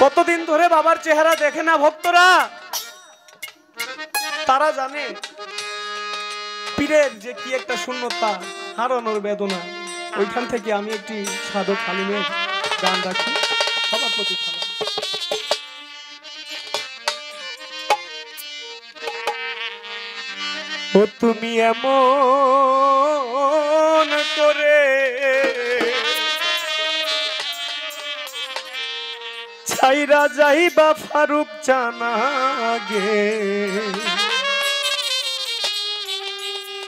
কতদিন ধরে বাবার চেহারা দেখে না ভক্তরা, তারা জানে পীরের যে কি একটা শূন্যতা, হারানোর বেদনা। ওইখান থেকে আমি একটি সাধক হালিমের গান রাখি সবার প্রতি। ও তুমি এমন করে ছাইরা যাইবা ফারুক জানা গে,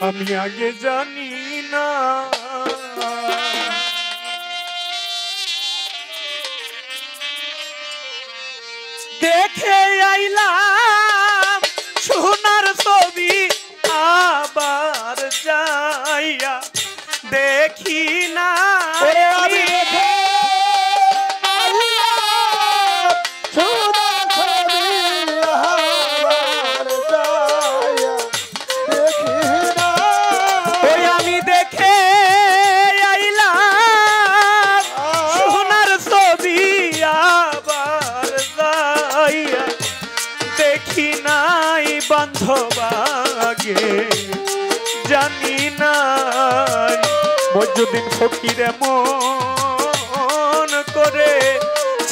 আমি আগে জানি না। দেখে আইলাম সোনার ছবি, আবার যাইয়া দেখি না। আমি দেখে আইলাম সোনার ছবি, আবার যাইয়া দেখি নাই বান্ধবাগে, জানি নাই মজুদ্দিন ফকির এমন করে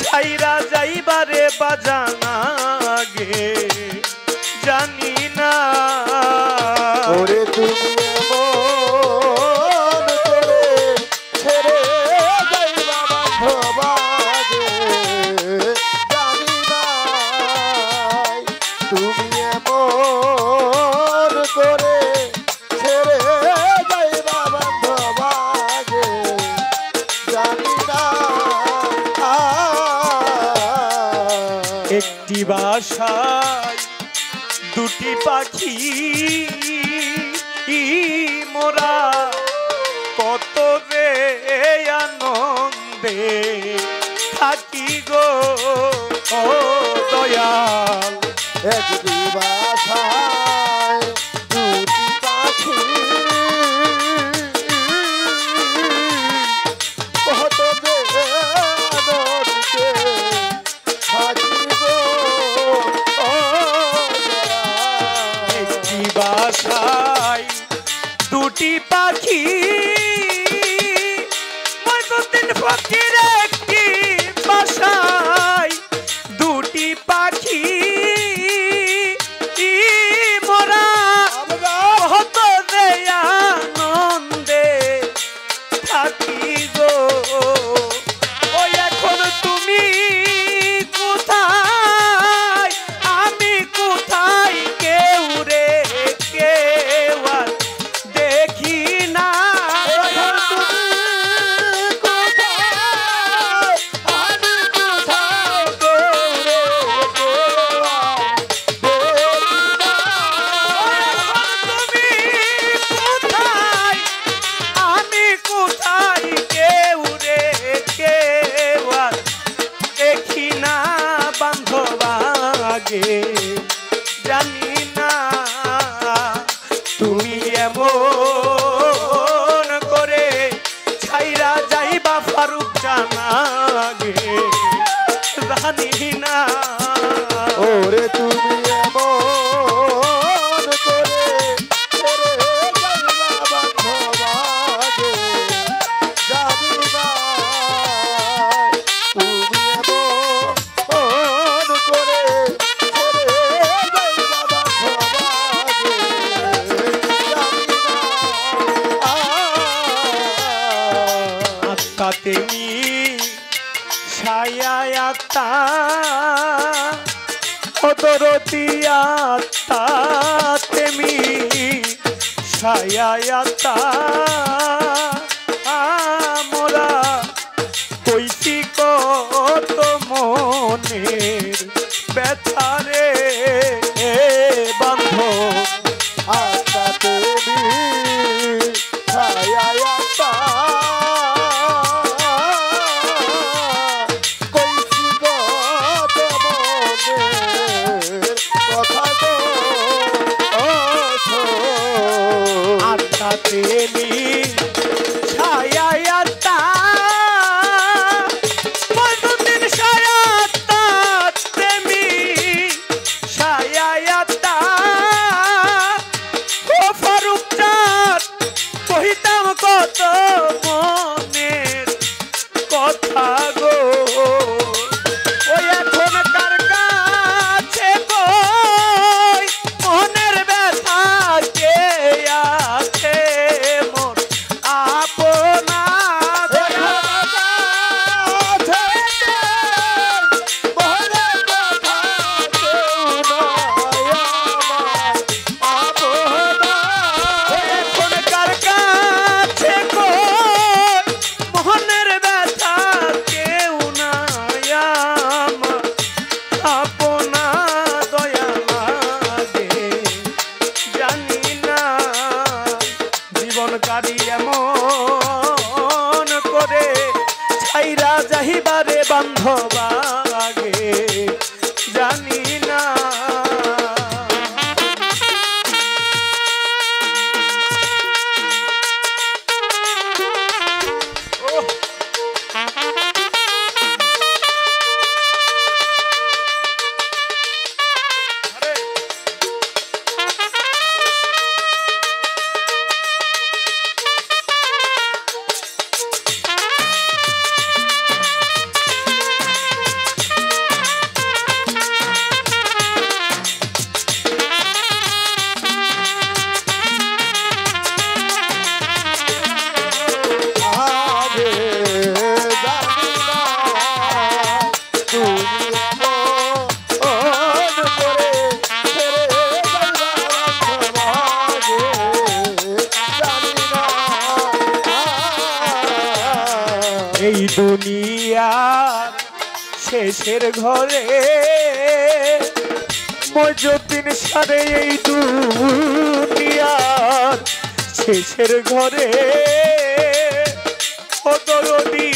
ছাইরা যাইবারে বাজানা গে, জানি না। ওরে তুমি এমন করে ছেড়ে যাইবা বান্ধবাগে, জানি না তুমি এমন করে ছেড়ে যাইবা বান্ধবাগে, জানি না। একটি বাসায় দুটি পাখি মোরা কত রে আনন্দে থাকি গো ও দয়াল। একটি বাসায় দুটি পাখি কত আনন্দে থাকিব। একটি বাসায় দুটি পাখি, মজুদ্দিন ফকির একটি বাসায় দুটি পাখি মোরা কত যে আনন্দে থাকি গো। ওই এখন তুমি কোথায়, আমি কোথায়, কেউ রে কেউ আর দেখি না। জানি না তুমি এমন করে ছাইরা যাইবা ফারুক জানা গে, জানি না। ওরে তুমি এমন করে ছেড়ে যাইবা বান্ধবাগে, জানি না তুমি এমন করে ছেড়ে যাইবা বান্ধবাগে, জানি না। আত্মা তেমি ছায়া আত্মা অদরতি আত্মা তেমি ছায়া আত্মা মোরা কইছি কত মনের ব্যথারে বান্ধব। আত্মা তুমি ছায়া আত্মা কইছি গো মনের কথা গো। আত্মা তেমি ছায়া আত্মা, মজুদ্দিন ছায়া আত্মা দুনিয়ার শেষের ঘরে মজুদ্দিন সারে এই দুনিয়ার শেষের ঘরে ও দরদি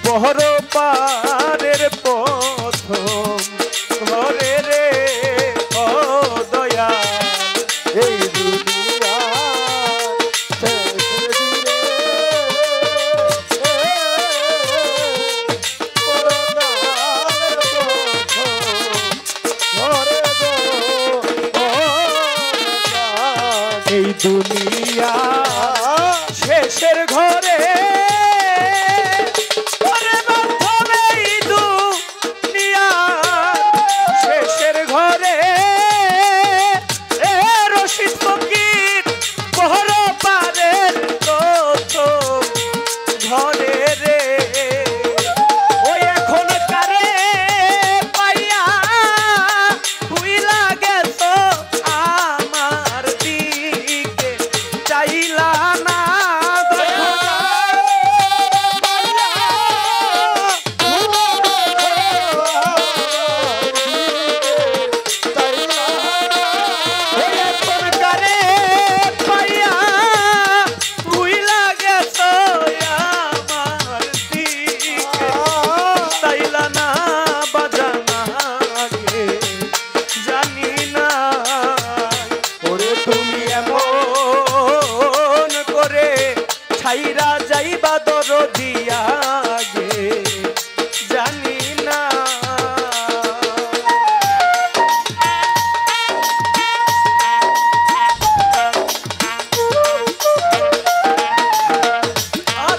বহর পারের প্রথম ঘরে রে ও দয়া এই দুনিয়া শেষের দিনে পরকালের প্রথম ঘরে গো এই দুনিয়া শেষের ঘরে ওরে প্রথম এই দুনিয়া শেষের ঘরে এ রশিদ ফকির বহর পারের প্রথম ঘরে রে ওই এখন কারে পাইয়া ভুইলা গেছ আমার দিকে চাইলা না ওই এখন কারে পাইয়া ভুইলা গেছ আমার দিকে চাইলা না বাজানা গে জানি না ওরে তুমি এমন করে ছাইরা যাইবা দরদিয়া গে জানি না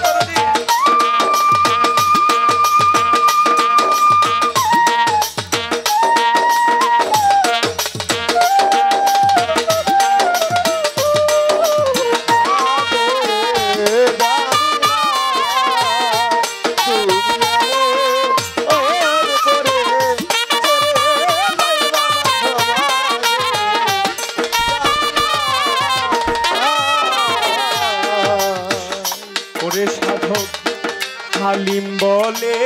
দরদি ওরে সাধক হালিম বলে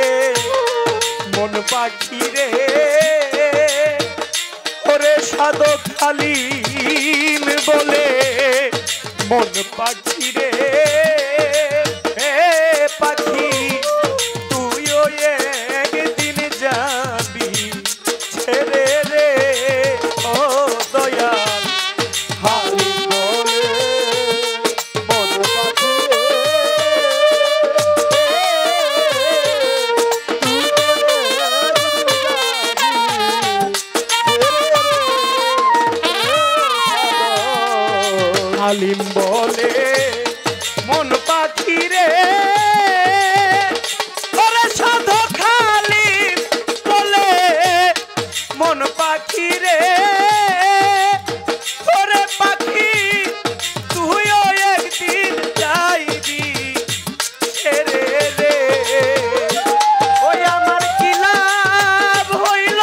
মন পাখি রে ওরে সাধক হালিম বলে মন পাখি রে এ পাখি তুইও একদিন যাবি ছেড়ে রে ও দয়াল হালিম বলে মন পাখি হালিম বলে মন পাখি রে ওরে সাধক হালিম বলে মন পাখি রে ওরে পাখি তুইও একদিন যাইবি ছেড়ে রে ওই আমার কি লাভ হইল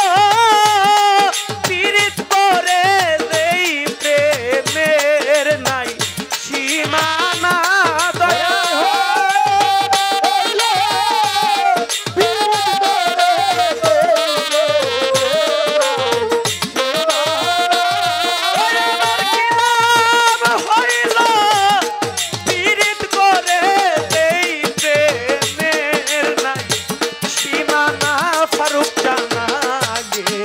পীড়িত করে দেই প্রেমের নাই সীমানা দয়া ওরে আমার কি লাভ হইল পীড়িত করে দেই প্রেমের নাই সীমানা ফারুক জানা গে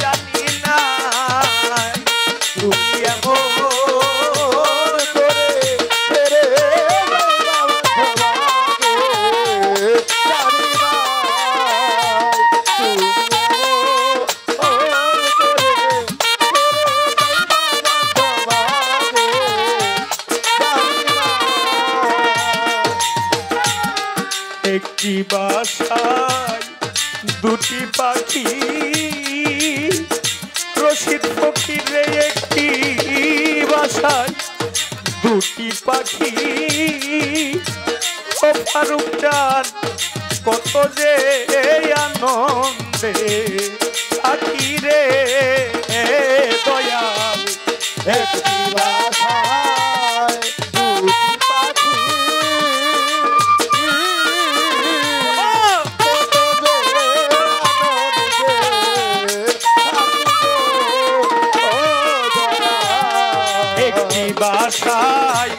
জানি না তুমি এমন করে রে বাবা জানি না একটি বাসায় দুটি পাখি রশিদ ফকির রে একটি বাসায় দুটি পাখি ও ফারুক চাঁদ কত যে আনন্দে থাকি রে দয়াল একটি বাসায় দুটি পাখি বাসায়